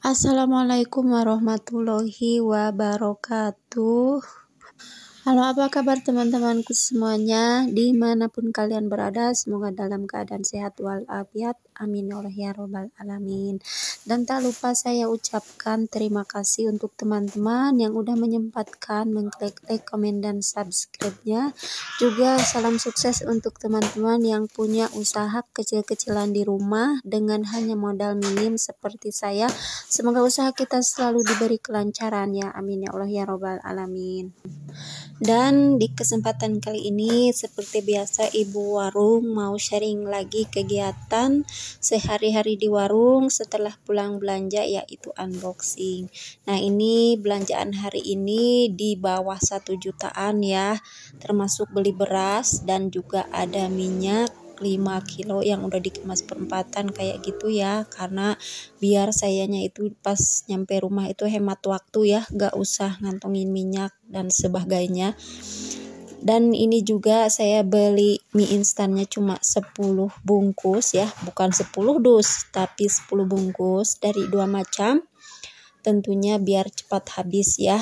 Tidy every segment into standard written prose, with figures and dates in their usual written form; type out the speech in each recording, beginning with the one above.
Assalamualaikum warahmatullahi wabarakatuh. Halo, apa kabar teman-temanku semuanya? Dimanapun kalian berada, semoga dalam keadaan sehat walafiat. Amin ya robbal alamin. Dan tak lupa saya ucapkan terima kasih untuk teman-teman yang udah menyempatkan mengklik like, komen, dan subscribe-nya. Juga salam sukses untuk teman-teman yang punya usaha kecil-kecilan di rumah dengan hanya modal minim seperti saya. Semoga usaha kita selalu diberi kelancaran ya. Amin ya Allah ya robbal alamin. Dan di kesempatan kali ini seperti biasa ibu warung mau sharing lagi kegiatan sehari-hari di warung setelah pulang belanja, yaitu unboxing. Nah, ini belanjaan hari ini di bawah 1 jutaan ya, termasuk beli beras dan juga ada minyak 5 kilo yang udah dikemas perempatan kayak gitu ya, karena biar sayanya itu pas nyampe rumah itu hemat waktu ya, gak usah ngantongin minyak dan sebagainya. Dan ini juga saya beli mie instannya cuma 10 bungkus ya, bukan 10 dus tapi 10 bungkus dari 2 macam, tentunya biar cepat habis ya.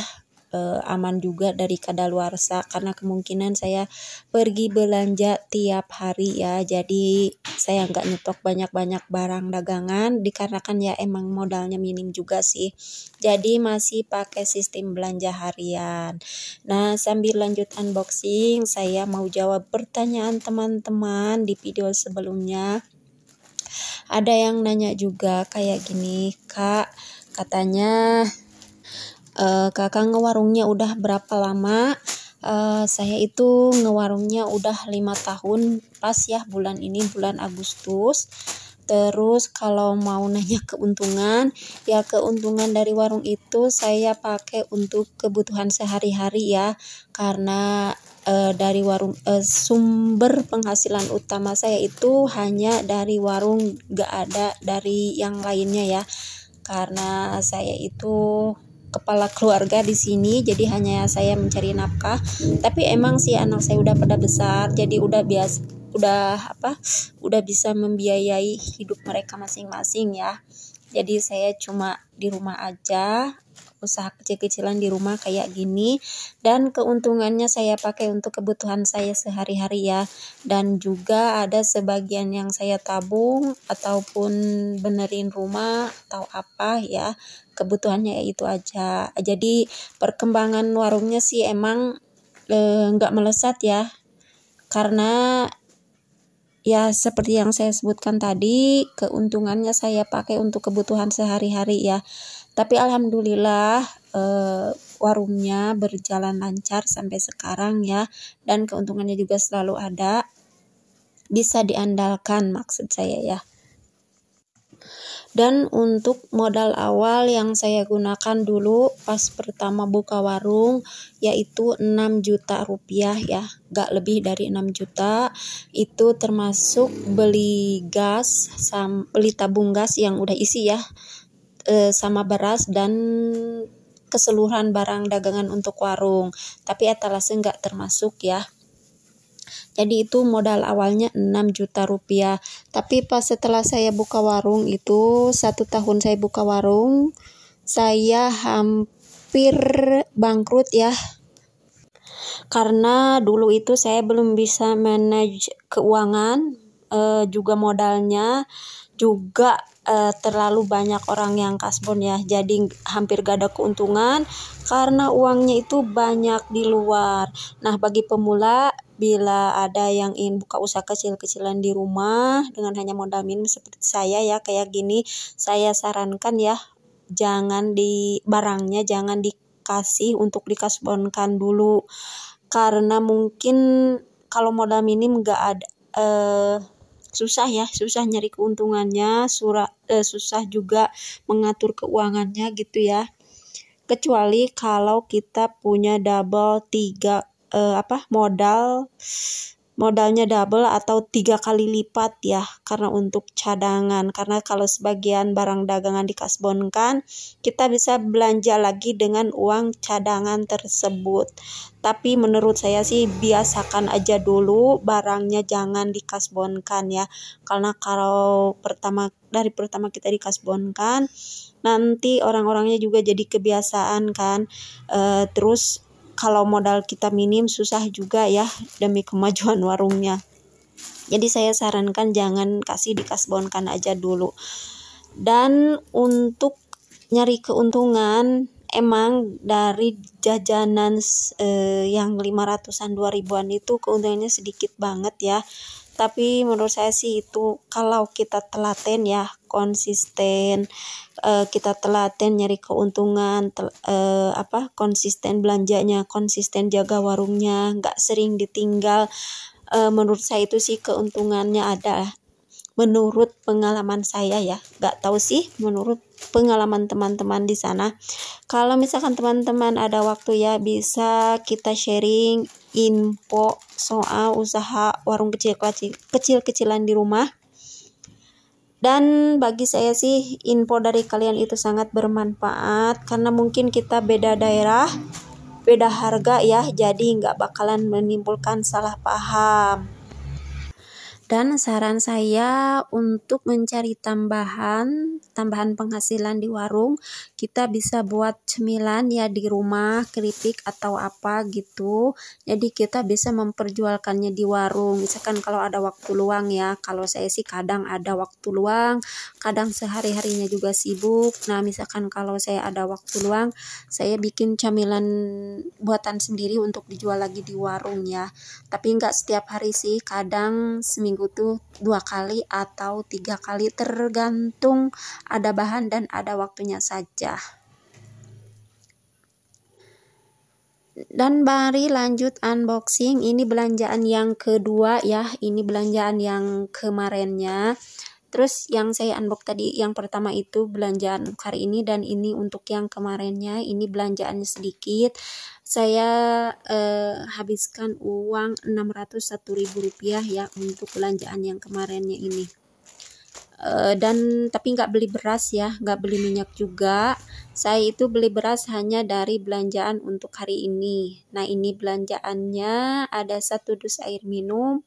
Aman juga dari kadaluarsa karena kemungkinan saya pergi belanja tiap hari ya, jadi saya nggak nyetok banyak-banyak barang dagangan dikarenakan ya emang modalnya minim juga sih, jadi masih pakai sistem belanja harian. Nah, sambil lanjut unboxing, saya mau jawab pertanyaan teman-teman di video sebelumnya. Ada yang nanya juga kayak gini, Kak, katanya kakak ngewarungnya udah berapa lama? Saya itu ngewarungnya udah 5 tahun pas ya, bulan ini bulan Agustus. Terus kalau mau nanya keuntungan, ya keuntungan dari warung itu saya pakai untuk kebutuhan sehari-hari ya, karena dari warung sumber penghasilan utama saya itu hanya dari warung, gak ada dari yang lainnya ya, karena saya itu kepala keluarga di sini, jadi hanya saya mencari nafkah. Tapi emang sih anak saya udah pada besar, jadi udah bisa membiayai hidup mereka masing-masing ya. Jadi saya cuma di rumah aja, usaha kecil-kecilan di rumah kayak gini, dan keuntungannya saya pakai untuk kebutuhan saya sehari-hari ya, dan juga ada sebagian yang saya tabung ataupun benerin rumah atau apa ya, kebutuhannya itu aja. Jadi perkembangan warungnya sih emang nggak melesat ya, karena ya seperti yang saya sebutkan tadi, keuntungannya saya pakai untuk kebutuhan sehari-hari ya. Tapi alhamdulillah warungnya berjalan lancar sampai sekarang ya, dan keuntungannya juga selalu ada, bisa diandalkan maksud saya ya. Dan untuk modal awal yang saya gunakan dulu pas pertama buka warung yaitu 6 juta rupiah ya, gak lebih dari 6 juta. Itu termasuk beli gas, beli tabung gas yang udah isi ya, sama beras dan keseluruhan barang dagangan untuk warung. Tapi etalase gak termasuk ya. Jadi itu modal awalnya 6 juta rupiah. Tapi pas setelah saya buka warung itu, 1 tahun saya buka warung, saya hampir bangkrut ya. Karena dulu itu saya belum bisa manage keuangan, juga modalnya, juga terlalu banyak orang yang kasbon ya. Jadi hampir gak ada keuntungan karena uangnya itu banyak di luar. Nah, bagi pemula, bila ada yang ingin buka usaha kecil-kecilan di rumah dengan hanya modal minim seperti saya ya, kayak gini, saya sarankan ya, jangan barangnya jangan dikasih untuk dikasbonkan dulu, karena mungkin kalau modal minim gak ada susah nyari keuntungannya, susah juga mengatur keuangannya gitu ya. Kecuali kalau kita punya double 3 modal modalnya double atau 3 kali lipat ya, karena untuk cadangan. Karena kalau sebagian barang dagangan dikasbonkan, kita bisa belanja lagi dengan uang cadangan tersebut. Tapi menurut saya sih biasakan aja dulu barangnya, jangan dikasbonkan ya. Karena kalau dari pertama kita dikasbonkan, nanti orang-orangnya juga jadi kebiasaan kan. Terus kalau modal kita minim susah juga ya demi kemajuan warungnya. Jadi saya sarankan jangan kasih dikasbonkan aja dulu. Dan untuk nyari keuntungan, emang dari jajanan yang 500-an 2000-an itu keuntungannya sedikit banget ya. Tapi menurut saya sih itu kalau kita telaten ya, konsisten, kita telaten nyari keuntungan, konsisten belanjanya, konsisten jaga warungnya, nggak sering ditinggal. Menurut saya itu sih keuntungannya ada. Menurut pengalaman saya ya, nggak tahu sih menurut pengalaman teman-teman di sana. Kalau misalkan teman-teman ada waktu ya, bisa kita sharing info soal usaha warung kecil-kecilan di rumah. Dan bagi saya sih info dari kalian itu sangat bermanfaat, karena mungkin kita beda daerah, beda harga ya, jadi nggak bakalan menimbulkan salah paham. Dan saran saya untuk mencari tambahan penghasilan di warung, kita bisa buat cemilan ya di rumah, keripik atau apa gitu. Jadi kita bisa memperjualkannya di warung. Misalkan kalau ada waktu luang ya, kalau saya sih kadang ada waktu luang, kadang sehari-harinya juga sibuk. Nah, misalkan kalau saya ada waktu luang, saya bikin camilan buatan sendiri untuk dijual lagi di warung ya. Tapi nggak setiap hari sih, kadang seminggu tuh 2 kali atau 3 kali, tergantung ada bahan dan ada waktunya saja. Dan mari lanjut unboxing. Ini belanjaan yang kedua ya, ini belanjaan yang kemarinnya. Terus yang saya unbox tadi yang pertama itu belanjaan hari ini, dan ini untuk yang kemarinnya, ini belanjaannya sedikit. Saya habiskan uang Rp601.000 ya untuk belanjaan yang kemarinnya ini. Dan tapi nggak beli beras ya, nggak beli minyak juga. Saya itu beli beras hanya dari belanjaan untuk hari ini. Nah, ini belanjaannya ada 1 dus air minum,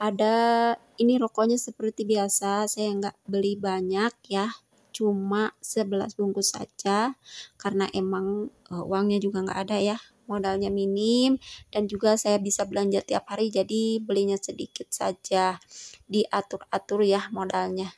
ada ini rokoknya seperti biasa, saya nggak beli banyak ya, cuma 11 bungkus saja, karena emang uangnya juga nggak ada ya, modalnya minim, dan juga saya bisa belanja tiap hari, jadi belinya sedikit saja, diatur-atur ya modalnya.